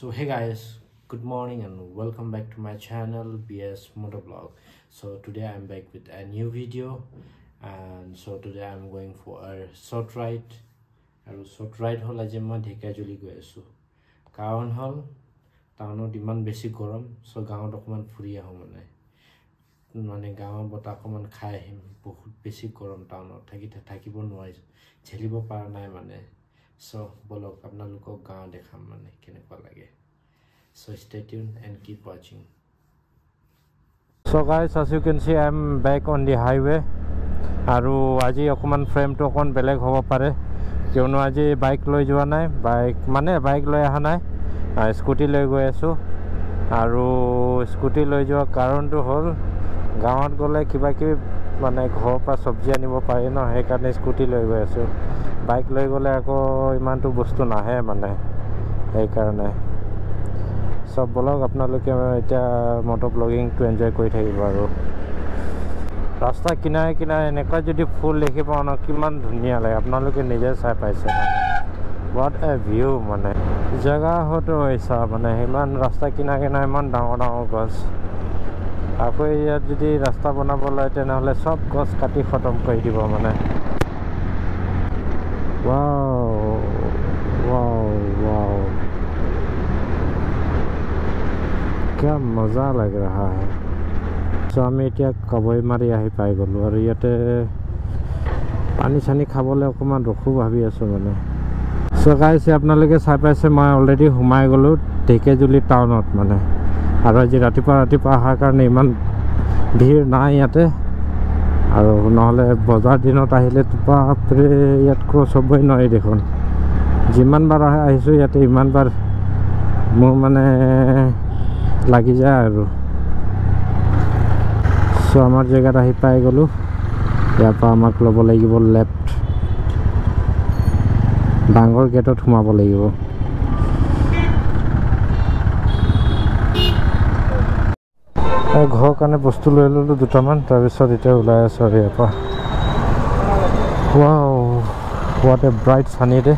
So hey guys, good morning and welcome back to my channel BS Motovlog. So today I'm back with a new video, and so today I'm going for a short ride. And short ride hol aji ma Dhekajuli goi asu. Karon hol townot iman beshi gorom, so gaon okman furi ahu mane gaon bota okman khai ahim bahut beshi gorom townot থাকিব নোৱাৰিছো ঝেলিব পাৰা নাই মানে so bolok apnalokok gaon dekham mane kenekwa lage. So stay tuned and keep watching. So guys, as you can see, I'm back on the highway. Aru aji okuman frame to okon beleg hobo pare kiono aji bike loi joa nai, bike loi aha nai, scooty loi goi asu. Aru scooty loi joa karon to hol gaon gole kiba ki mane ghor pa sabji anibo pare no, he karone scooty loi goi asu. Bike loi gole ako iman to bostu nahe mane he karone. So bolok apnaloke eta motor vlogging to enjoy kori thakibo aru rasta kinare kinare eneka jodi phul dekhi pao na kiman dhuniya lage apnaloke nije sai paise mane what a view mane jaga hoto aisa mane iman rasta kinare kinare iman dangor dangor gos ako iyat jodi rasta banabole tenahole sob gos kati khatam kori dibo mane wow wow wow क्या मजा लग रहा है. So আমি এতিয়া কবই মাৰি আহি পাই গলো আৰু ইয়াতে পানী চানি খাবলৈ অকমান ৰখো ভাবি আছো মানে. So guys, আপোনালোকে চাই পাইছে মই অলৰেডি হুমাই গলো ঢেকেজুলি টাউনত মানে আৰু আজি ৰাতিপুৱা অহাৰ কাৰণে ইমান ভিৰ নাই ইয়াতে আৰু নহলে বজাৰ দিনত আহিলে বাপৰে ইয়াত ক্ৰছ হ'বই নোৱাৰি দেখোন. যিমান বাৰ আহিছো ইয়াতে ইমান বাৰ মোৰ মানে লাগি যায় আৰু সো আমাৰ জায়গাত আহি পাই গলো. ইয়াৰ পৰা আমাক ল'ব লাগিব লেফট, ডাঙৰ গেটত সোমাব লাগিব. ঘৰৰ কাৰণে বস্তু লৈ ল'লো দুটামান, তাৰপিছত এতিয়া ওলাই আছো আৰু ইয়াৰ পৰা. Wow, what a bright sunny day.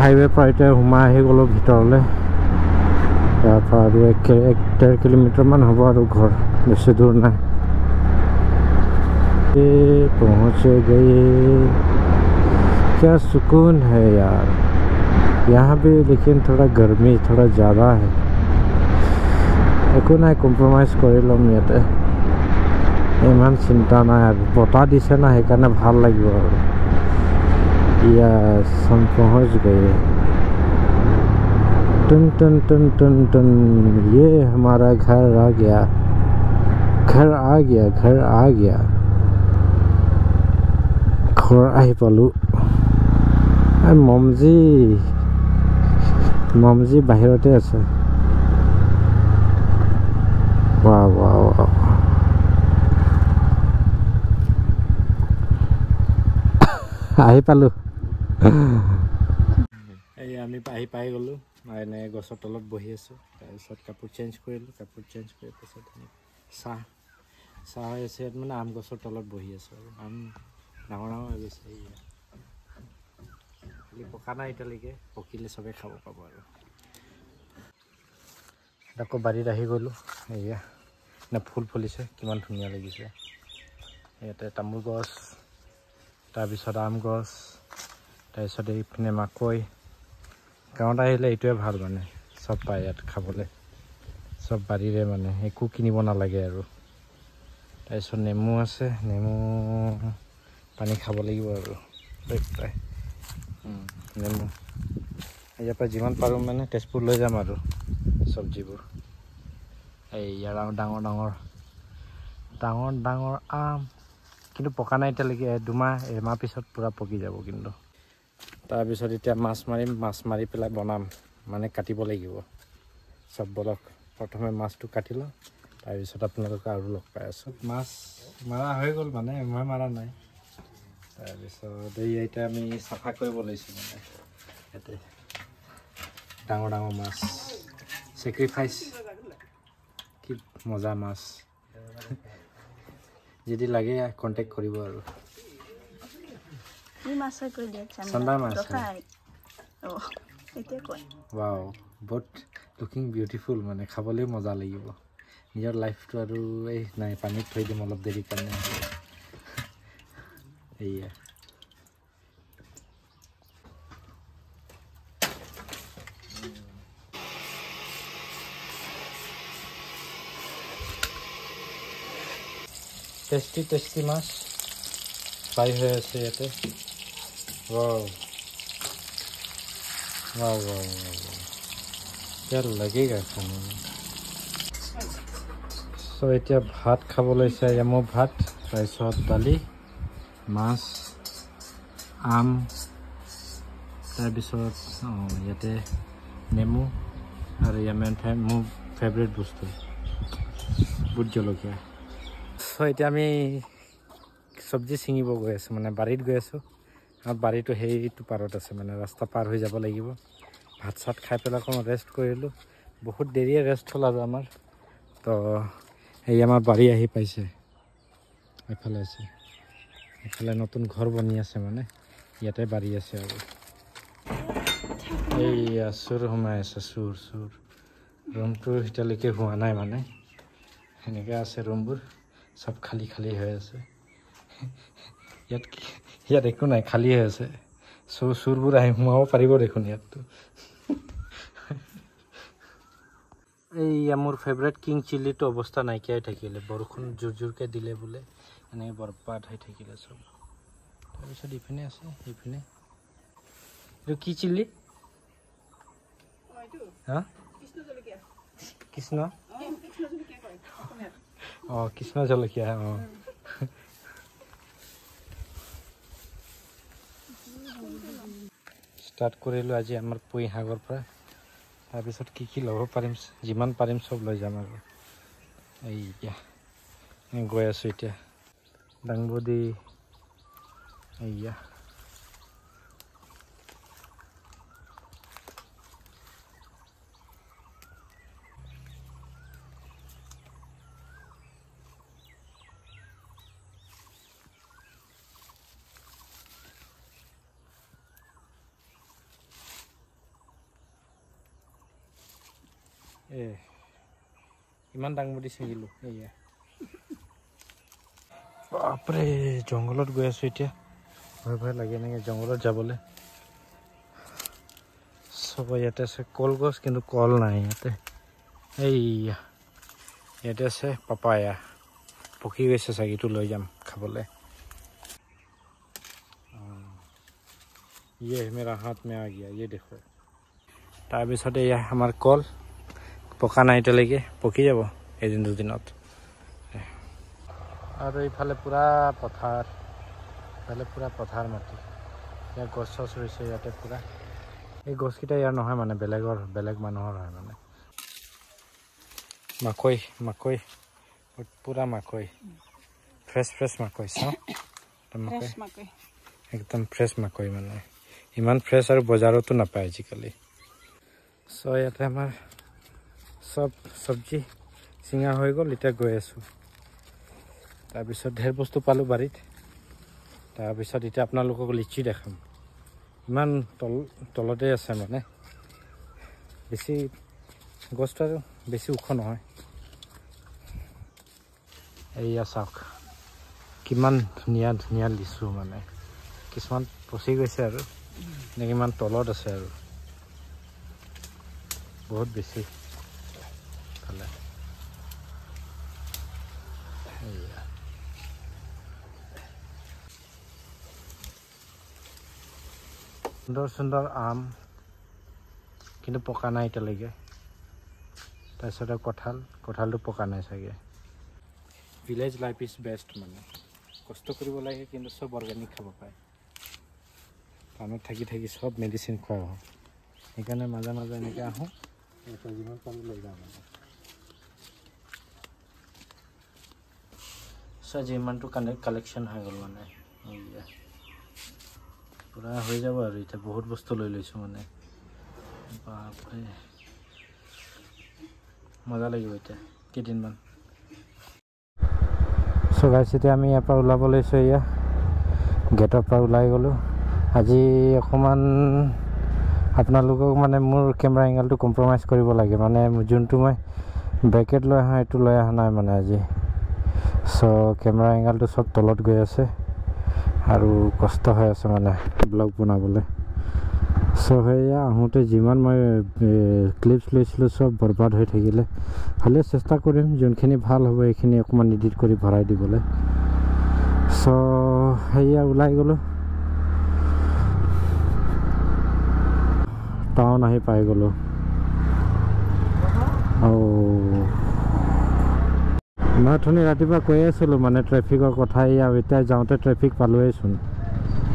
Highway পৰা এতিয়া সোমাই আহি গলো ভিতৰলৈ. ইয়াৰ পৰা আৰু 1.5 किलोमीटर मान হ'ব আৰু ঘৰ, বেছি দূৰ নাই. पहुँच गए. क्या सुकून है यार यहाँ भी, लेकिन थोड़ा गर्मी थोड़ा ज़्यादा है. একো নাই, কম্প্ৰমাইজ কৰি ল'ম ইয়াতে, ইমান চিন্তা নাই আৰু বতাহ দিছে না সেইকাৰণে ভাল লাগিব আৰু. यस, हम पहुँच गए. टन टन टन टन टन, ये हमारा घर आ गया, घर आ गया, घर आ गया. घर आहि पालु. ममजी बाहिरते আছে. वाह वाह वाह, আহি পালো. এই আমি আহি পাই গলো. এনে গছৰ তলত বহি আছো. তাৰপিছত কাপোৰ চেঞ্জ কৰিলো, কাপোৰ চেঞ্জ কৰি পাছত চাহ হৈ আছে মানে আম গছৰ তলত বহি আছো. আৰু আম ডাঙৰ ডাঙৰ হৈ গৈছে. খালি পকা নাই এতিয়ালৈকে, পকিলে চবে খাব পাব আৰু. আকৌ বাৰীত আহি গলো. এয়া না ফুল ফুলিছে, কিমান ধুনীয়া লাগিছে. ইয়াতে তামোল গছ, তাৰপিছত আম গছ, তাৰপিছত এইপিনে মাকৈ. গাঁৱত আহিলে এইটোৱে ভাল মানে, চব পায় ইয়াত খাবলৈ, চব বাৰীৰে মানে, একো কিনিব নালাগে আৰু. তাৰপিছত নেমু আছে, নেমু পানী খাব লাগিব আৰু. নেমু ইয়াৰ পৰা যিমান পাৰোঁ মানে তেজপুৰ লৈ যাম আৰু চব্জিবোৰ. এই ইয়াৰ ডাঙৰ ডাঙৰ আম, কিন্তু পকা নাই এতিয়ালৈকে. এমাহ পিছত পূৰা পকি যাব. কিন্তু তাৰপিছত এতিয়া মাছ মাৰিম, মাছ মাৰি পেলাই বনাম, মানে কাটিব লাগিব চব. বলক প্ৰথমে মাছটো কাটি লওঁ, তাৰপিছত আপোনালোকে আৰু লগ পাই আছোঁ. মাছ মাৰা হৈ গ'ল মানে, মই মাৰা নাই. তাৰপিছত এতিয়া আমি চাফা কৰিব লৈছোঁ মানে. ইয়াতে ডাঙৰ মাছ, চেক্ৰিফাইচ, কি মজা মাছ. যদি লাগে কণ্টেক্ট কৰিব আৰু. Ini masak kerja Sandal mas. Wow, but looking beautiful মানে খাবলৈ মজা লাগিব নিজৰ লাইফটো আৰু এই নাই পানীত থৈ দিম অলপ দেৰি কাৰণে এইয়া টেষ্টি মাছ ফ্ৰাই হৈ আছে ইয়াতে wow क्या लगेगा खाने में सो इतना भात खाबले मो भात तार दाली माछ आम तार इते नेमु और मोर फेवरेट बस्तु बुट जलकिया सो इतना सब्जी चिंगिब गई आसो मैं बारित गई आसो और बारी तो हेतु पारत आसे मैं रास्ता पार हो যাব লাগিব भात सात खाई पे रेस्ट करिलो बहुत देरी रेस्ट हल और आमार तो ये आमार बारी आहि पाइसे एफाले आछे एफाले नतुन घर बनी आछे माने याते बारी आछे और एया सुर हुमाय आछे सुर रूम तो इटालेके हुआ नाइ माने हेनेके आछे रूमबुर सब खाली खाली हो आछे ইয়াত একো নাই খালি হৈ আছে সুৰবোৰ আহি সোমাব পাৰিব দেখোন ইয়াত এই মোৰ ফেভৰেট কিং চিলিটো অৱস্থা নাইকিয়া হৈ থাকিলে বৰষুণ জোৰকে দিলে বোলে এনে বৰবাদ হৈ থাকিলে সব তাৰপিছত ইফিনে আছে ইফিনে এইটো কি চিলি হা কৃষ্ণ কৃষ্ণ জলকীয়া स्टार्ट करिलो आज आमार पुई हागर पर तार पिছত की लब पारिम जिमान पारिम सब লৈ যাম আৰু এইয়া গৈ আছো এতিয়া ডাংবডি এইয়া ইমান ডাঙৰ চিঙিলো এইয়া বাপৰে জংগলত গৈ আছো এতিয়া ভয় লাগে নেকি জংগলত যাবলৈ সব ইয়াতে আছে কলগছ কিন্তু কল নাই ইয়াতে এইয়া ইয়াতে আছে পাপায়া পকি গৈছে চাগিটো লৈ যাম খাবলৈ ये मेरा हाथ में आ गया ये देखो तार पिछते या हमार कल पका ना इतने पकी যাব एदिन दुदिनत और इफाले पूरा पथार इफाले पूरा पथार माटी या गछ छछ रहिছে ইয়াতে पूरा এই গছকিটা ইয়াৰ নহয় মানে বেলেগ মানুহৰ হয় মানে মাকৈ पूरा माকৈ फ्रेश माকৈ চাও माকৈ एकदम फ्रेश माকৈ মানে ইমান फ्रेश और बजारতো নাপায় আজিকালি সো ইয়াতে আমাৰ सब सब्जी चिंगा हो गल इतना गई आसो तार ढेर बस्तु पालो बारित तार इतना अपना लिची देखाम इमान तलते आसे माने बेसि गछटा बेसि उख নহয় एया चाওক किमान धुनिया धुनिया लिचु माने किछुमान पचि গৈছে আৰু किमान तलत আছে আৰু बहुत बेसि सुंदर आम किन्तु पका ना इतने तार कठाल तो पका ना सके विलेज लाइफ इज बेस्ट माने कष्ट करिब लागे किन्तु सब अर्गेनिक खाब पाए टाउनत थाकी थाकी सब मेडिसिन खुआ हो সেইকাৰণে মাজে মাজে এনেকৈ আহোঁ যিমান পাৰোঁ লৈ যাওঁ মানে যিমানটো কালেকশ্যন হৈ গ'ল মানে पूरा हो যাব আৰু এটা বহুত বস্তু লৈ লৈছো মানে বাপৰে মজা লাগিব এটা কেইদিনমান সো গাইছ এতিয়া আমি ইয়াৰ পৰা ওলাব লৈছো ইয়া গেটৰ পৰা ওলাই গ'লো আজি অকমান আপোনালোকক মানে মোৰ কেমেৰা এংগলটো কম্প্ৰমাইজ কৰিব লাগে মানে যোনটো মই ব্ৰেকেট লৈ আহা এইটো লৈ অহা নাই মানে আজি সো কেমেৰা এংগলটো সব তলত গৈ আছে আৰু কষ্ট হৈ আছে মানে ব্লগ বনাবলৈ সো হেয়া আহোঁতে যিমান মই ক্লিপছ লৈছিলোঁ সব বৰবাদ হৈ থাকিলে খালি চেষ্টা কৰিম যোনখিনি ভাল হ'ব এইখিনি অকণমান এডিট কৰি ভৰাই দিবলৈ সো হেয়া ওলাই গ'লোঁ টাউন আহি পাই গ'লোঁ মই অথনি ৰাতিপুৱা কৈ আছিলোঁ মানে ট্ৰেফিকৰ কথা এতিয়া যাওঁতে ট্ৰেফিক পালোৱেইচোন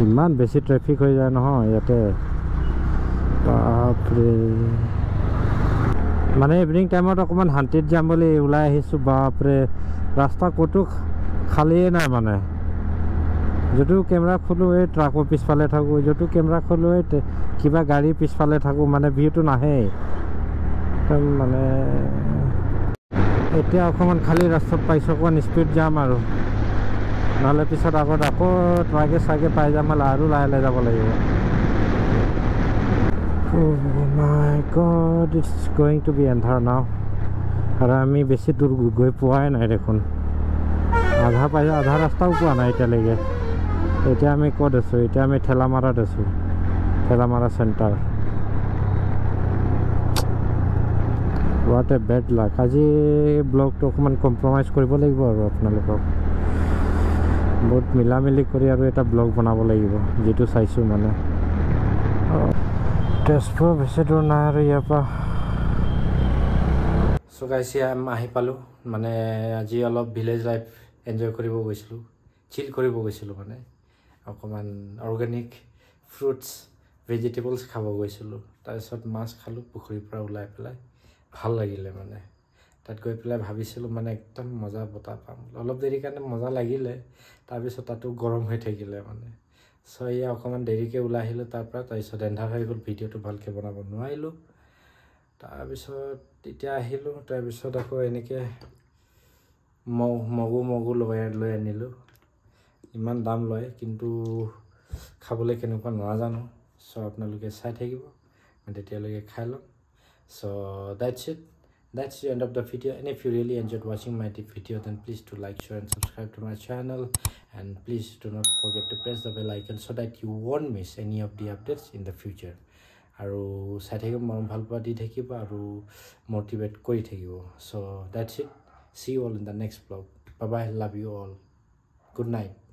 ইমান বেছি ট্ৰেফিক হৈ যায় নহয় ইয়াতে বাপৰে মানে ইভিনিং টাইমত অকণমান শান্তিত যাম বুলি ওলাই আহিছোঁ বাপৰে ৰাস্তা ক'তো খালিয়ে নাই মানে যদিও কেমেৰা খোলোঁ এই ট্ৰাকৰ পিছফালে থাকোঁ যদিও কেমেৰা খোলোঁ এই কিবা গাড়ীৰ পিছফালে থাকোঁ মানে ভিউটো নাহেই একদম মানে এতিয়া অকণমান খালী ৰাস্তাত পাইছোঁ অকণমান স্পীড যাম আৰু নহ'লে পিছত আগত আকৌ ট্ৰাকে চাগে পাই যাম আৰু লাহে লাহে যাব লাগিব my god it's going to be এন্ধাৰ নাও আৰু আমি বেছি দূৰ গৈ পোৱাই নাই দেখোন আধা ৰাস্তাও পোৱা নাই এতিয়ালৈকে এতিয়া আমি ক'ত আছোঁ এতিয়া আমি ঠেলামাৰাত আছোঁ Thelamara centre what a bed luck আজি ব্লগটো অকণমান কম্প্ৰমাইজ কৰিব লাগিব আৰু আপোনালোকক বহুত মিলা মিলি কৰি আৰু এটা ব্লগ বনাব লাগিব যিটো চাইছোঁ মানে তেজপুৰ বেছি দূৰ নাই আৰু ইয়াৰ পৰা চ' গাইছ আহি পালোঁ মানে আজি অলপ ভিলেজ লাইফ এনজয় কৰিব গৈছিলোঁ চিল কৰিব গৈছিলোঁ মানে অকণমান অৰ্গেনিক ফ্ৰুটছ ভেজিটেবলছ খাব গৈছিলোঁ তাৰপিছত মাছ খালোঁ পুখুৰীৰ পৰা ওলাই পেলাই ভাল লাগিলে মানে তাত গৈ পেলাই ভাবিছিলোঁ মানে একদম মজা বতাহ পাম অলপ দেৰি কাৰণে মজা লাগিলে তাৰপিছত তাতো গৰম হৈ থাকিলে মানে চ' এয়া অকণমান দেৰিকৈ ওলাই আহিলোঁ তাৰপৰা তাৰপিছত এন্ধাৰ হৈ গ'ল ভিডিঅ'টো ভালকৈ বনাব নোৱাৰিলোঁ তাৰপিছত এতিয়া আহিলোঁ তাৰপিছত আকৌ এনেকৈ মগু লৈ আনিলোঁ ইমান দাম লয় কিন্তু খাবলৈ কেনেকুৱা নাজানো চ' আপোনালোকে চাই থাকিব মই তেতিয়ালৈকে খাই ল'ম so that's the end of the video and if you really enjoyed watching my video then please do like share and subscribe to my channel and please do not forget to press the bell icon so that you won't miss any of the updates in the future aru sai thakib morom bhal pa di thakiba aru motivate kori thakibo so that's it see you all in the next vlog bye bye love you all good night